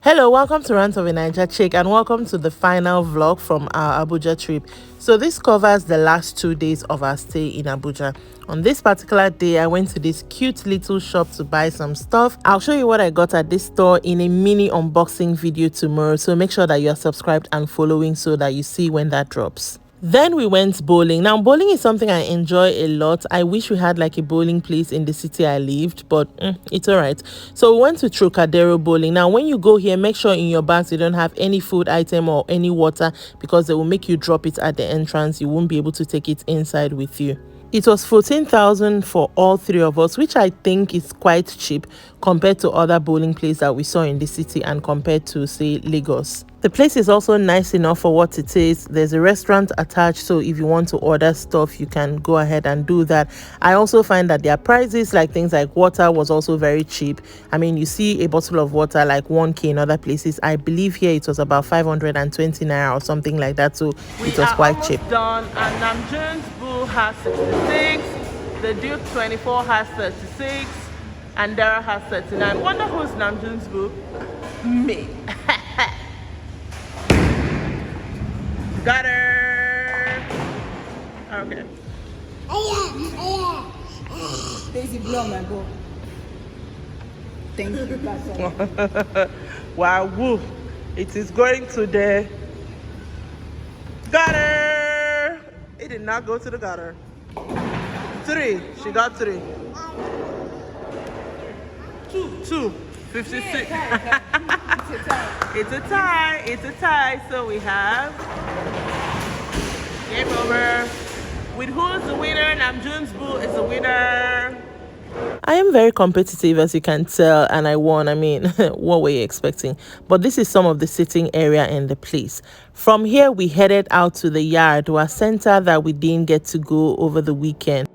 Hello, welcome to Rants of a Naija Chic and welcome to the final vlog from our Abuja trip. So this covers the last 2 days of our stay in Abuja. On this particular day, I went to this cute little shop to buy some stuff. I'll show you what I got at this store in a mini unboxing video tomorrow. So make sure that you are subscribed and following so that you see when that drops. Then we went bowling. Now, bowling is something I enjoy a lot. I wish we had like a bowling place in the city I lived, but it's all right. So we went to Trocadero Bowling. Now, when you go here, make sure in your bags you don't have any food item or any water because they will make you drop it at the entrance. You won't be able to take it inside with you. It was 14,000 for all three of us, which I think is quite cheap compared to other bowling places that we saw in the city and compared to, say, Lagos. The place is also nice enough for what it is. There's a restaurant attached, so if you want to order stuff, you can go ahead and do that. I also find that their prices, like things like water, was also very cheap. I mean, you see a bottle of water like 1K in other places. I believe here it was about 520 naira or something like that, so it was quite cheap. Done, and Namjoon's Boo has 66, the Duke 24 has 36, and Dara has 39. Wonder who's Namjoon's Boo? Me. Got her. Okay. Daisy, blow my bow. Thank you, Wow, woo. It is going to the gutter. It did not go to the gutter. 3. She got 3. 2. 56. It's a tie. It's a tie. So we have game over. With who's the winner? Namjoon's Boo is the winner. I am very competitive, as you can tell, and I won. I mean, what were you expecting? But this is some of the sitting area in the place. From here, we headed out to the yard, to a center that we didn't get to go over the weekend.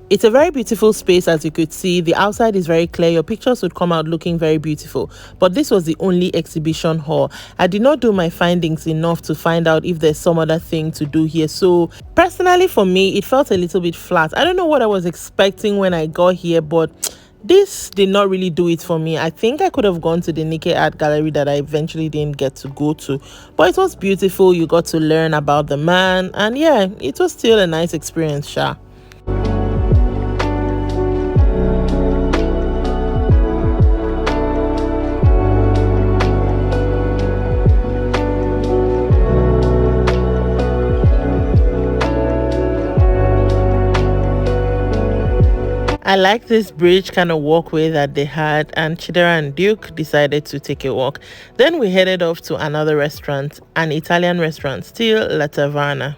It's a very beautiful space, as you could see. The outside is very clear. Your pictures would come out looking very beautiful. But this was the only exhibition hall. I did not do my findings enough to find out if there's some other thing to do here. So personally for me, it felt a little bit flat. I don't know what I was expecting when I got here, but this did not really do it for me. I think I could have gone to the Naked Art Gallery that I eventually didn't get to go to. But it was beautiful. You got to learn about the man. And yeah, it was still a nice experience, sha. I like this bridge kind of walkway that they had, and Chidera and Duke decided to take a walk. Then we headed off to another restaurant, an Italian restaurant, still La Taverna.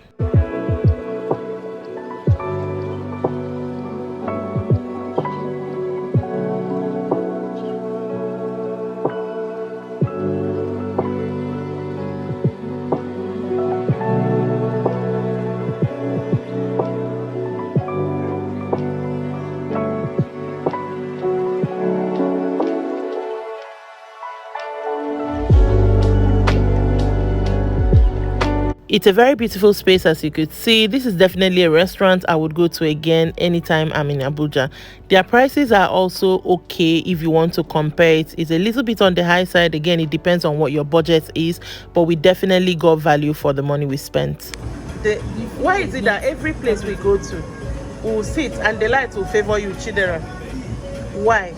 It's a very beautiful space, as you could see. This is definitely a restaurant I would go to again anytime I'm in Abuja. Their prices are also okay if you want to compare it. It's a little bit on the high side. Again, it depends on what your budget is, but we definitely got value for the money we spent. Why is it that every place we go to, we'll sit and the light will favor you, Chidera? Why?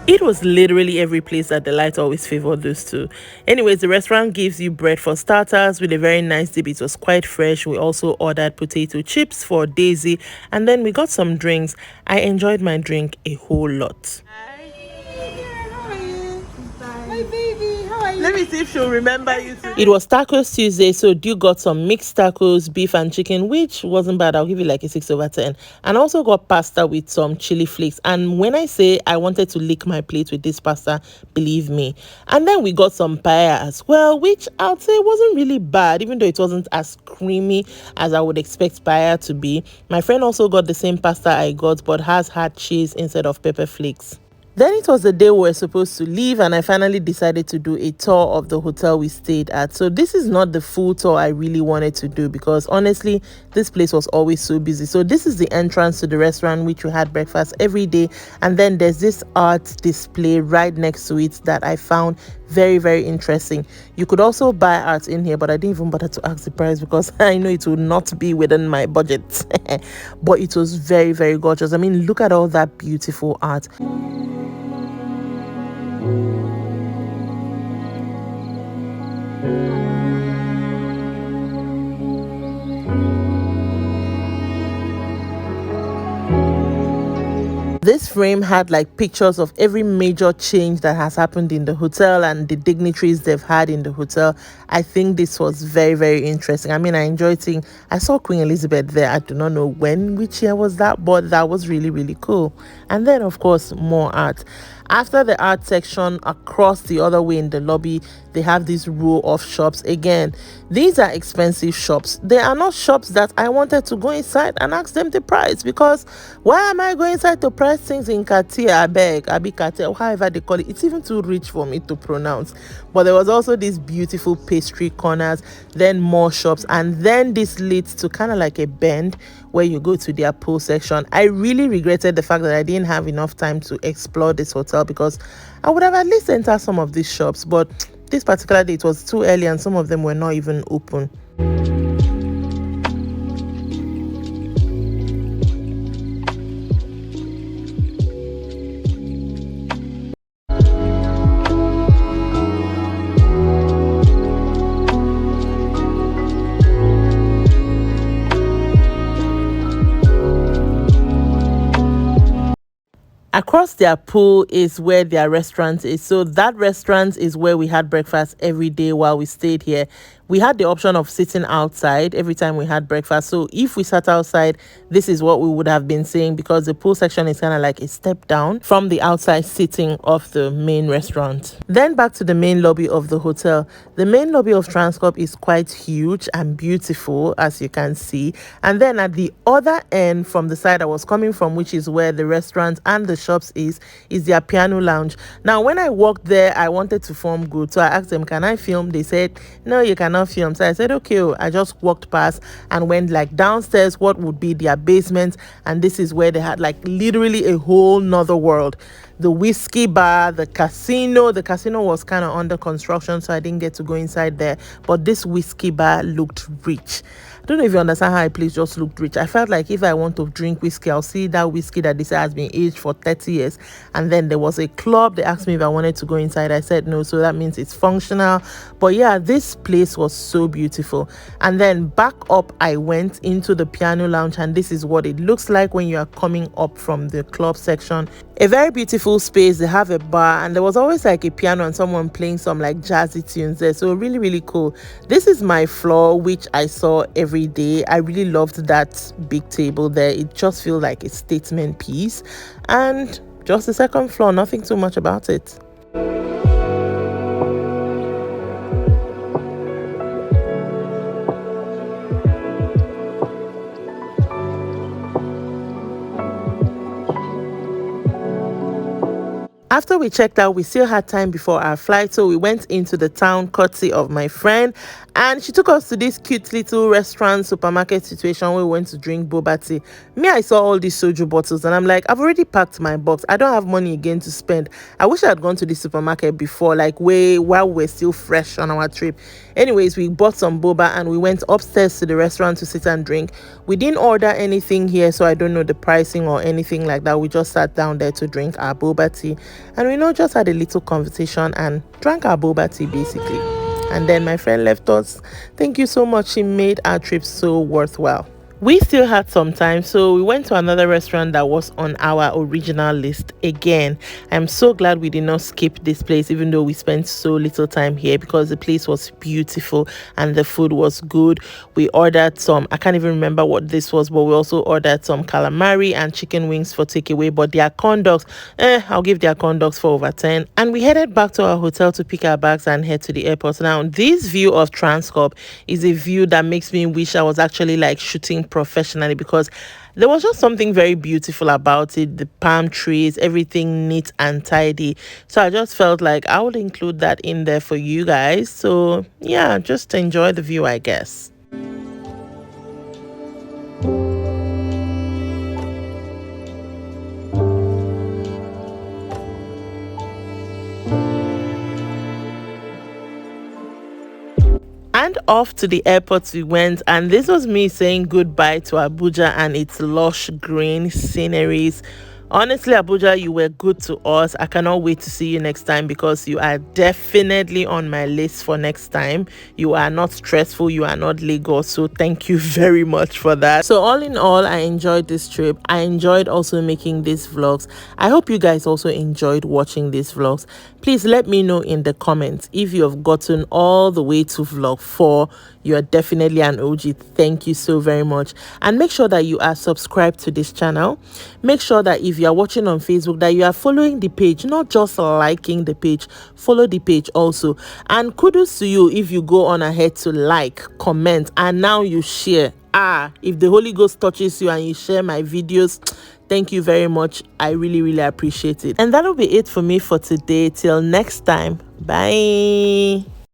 It was literally every place that the light always favored those two. Anyways, the restaurant gives you bread for starters with a very nice dip. It was quite fresh. We also ordered potato chips for Daisy, and then we got some drinks. I enjoyed my drink a whole lot. Hi. How are you? My baby, how are Let me see if she'll remember you too. It was Tacos Tuesday, so Dew got some mixed tacos, beef and chicken, which wasn't bad. I'll give you like a 6/10. And I also got pasta with some chili flakes. And when I say I wanted to lick my plate with this pasta, believe me. And then we got some paella as well, which I'll say wasn't really bad, even though it wasn't as creamy as I would expect paella to be. My friend also got the same pasta I got, but has had cheese instead of pepper flakes. Then it was the day we were supposed to leave, and I finally decided to do a tour of the hotel we stayed at. So this is not the full tour I really wanted to do because honestly, this place was always so busy. So this is the entrance to the restaurant, which we had breakfast every day. And then there's this art display right next to it that I found very, very interesting. You could also buy art in here, but I didn't even bother to ask the price because I know it will not be within my budget. But it was very, very gorgeous. I mean, look at all that beautiful art. This frame had like pictures of every major change that has happened in the hotel and the dignitaries they've had in the hotel. I think this was very, very interesting. I mean, I enjoyed seeing, I saw Queen Elizabeth there. I do not know which year was that, but that was really, really cool. And then, of course, more art. After the art section, across the other way in the lobby, they have this row of shops. Again, these are expensive shops. They are not shops that I wanted to go inside and ask them the price, because why am I going inside to price things in Katia, Abi Katia, however they call it? It's even too rich for me to pronounce. But there was also these beautiful pastry corners, then more shops, and then this leads to kind of like a bend where you go to their pool section. I really regretted the fact that I didn't have enough time to explore this hotel, because I would have at least entered some of these shops, but this particular day it was too early and some of them were not even open. Across their pool is where their restaurant is. So that restaurant is where we had breakfast every day while we stayed here. We had the option of sitting outside every time we had breakfast. So if we sat outside, this is what we would have been saying, because the pool section is kind of like a step down from the outside sitting of the main restaurant. Then back to the main lobby of the hotel. The main lobby of Transcorp is quite huge and beautiful, as you can see. And then at the other end, from the side I was coming from, which is where the restaurant and the shops is their piano lounge. Now, when I walked there, I wanted to form good. So I asked them, can I film? They said, no, you cannot film. So I said, okay. I just walked past and went like downstairs, what would be their basement, and this is where they had like literally a whole nother world. The whiskey bar, the casino was kind of under construction, so I didn't get to go inside there, but this whiskey bar looked rich. I don't know if you understand how a place just looked rich. I felt like if I want to drink whiskey, I'll see that whiskey that they say has been aged for 30 years. And then there was a club. They asked me if I wanted to go inside. I said no, so that means it's functional. But yeah, this place was so beautiful. And then back up, I went into the piano lounge, and this is what it looks like when you are coming up from the club section. A very beautiful space. They have a bar, and there was always like a piano and someone playing some like jazzy tunes there. So really, really cool. This is my floor, which I saw every day. I really loved that big table there. It just feels like a statement piece. And just the second floor, nothing too much about it. After we checked out, we still had time before our flight, so we went into the town courtesy of my friend, and she took us to this cute little restaurant supermarket situation where we went to drink boba tea. Me, I saw all these soju bottles and I'm like, I've already packed my box. I don't have money again to spend. I wish I had gone to the supermarket before, like way while we're still fresh on our trip. Anyways, we bought some boba and we went upstairs to the restaurant to sit and drink. We didn't order anything here, so I don't know the pricing or anything like that. We just sat down there to drink our boba tea, and we just had a little conversation and drank our boba tea basically. And then my friend left us. Thank you so much. She made our trip so worthwhile. We still had some time, so we went to another restaurant that was on our original list again. I'm so glad we did not skip this place, even though we spent so little time here, because the place was beautiful and the food was good. We ordered some, I can't even remember what this was, but we also ordered some calamari and chicken wings for takeaway. But their corn dogs, I'll give their corn dogs for over 10. And we headed back to our hotel to pick our bags and head to the airport. Now, this view of Transcorp is a view that makes me wish I was actually like shooting professionally, because there was just something very beautiful about it. The palm trees, everything neat and tidy. So I just felt like I would include that in there for you guys. So yeah, just enjoy the view, I guess. And off to the airport we went, and this was me saying goodbye to Abuja and its lush green sceneries. Honestly, Abuja, you were good to us. I cannot wait to see you next time, because you are definitely on my list for next time. You are not stressful, you are not Lagos, so thank you very much for that. So all in all, I enjoyed this trip. I enjoyed also making these vlogs. I hope you guys also enjoyed watching these vlogs. Please let me know in the comments if you have gotten all the way to vlog 4. You are definitely an OG. Thank you so very much. And make sure that you are subscribed to this channel. Make sure that if you are watching on Facebook, that you are following the page, not just liking the page. Follow the page also. And kudos to you if you go on ahead to like, comment, and now you share. If the Holy Ghost touches you and you share my videos, thank you very much. I really appreciate it. And that'll be it for me for today. Till next time, bye.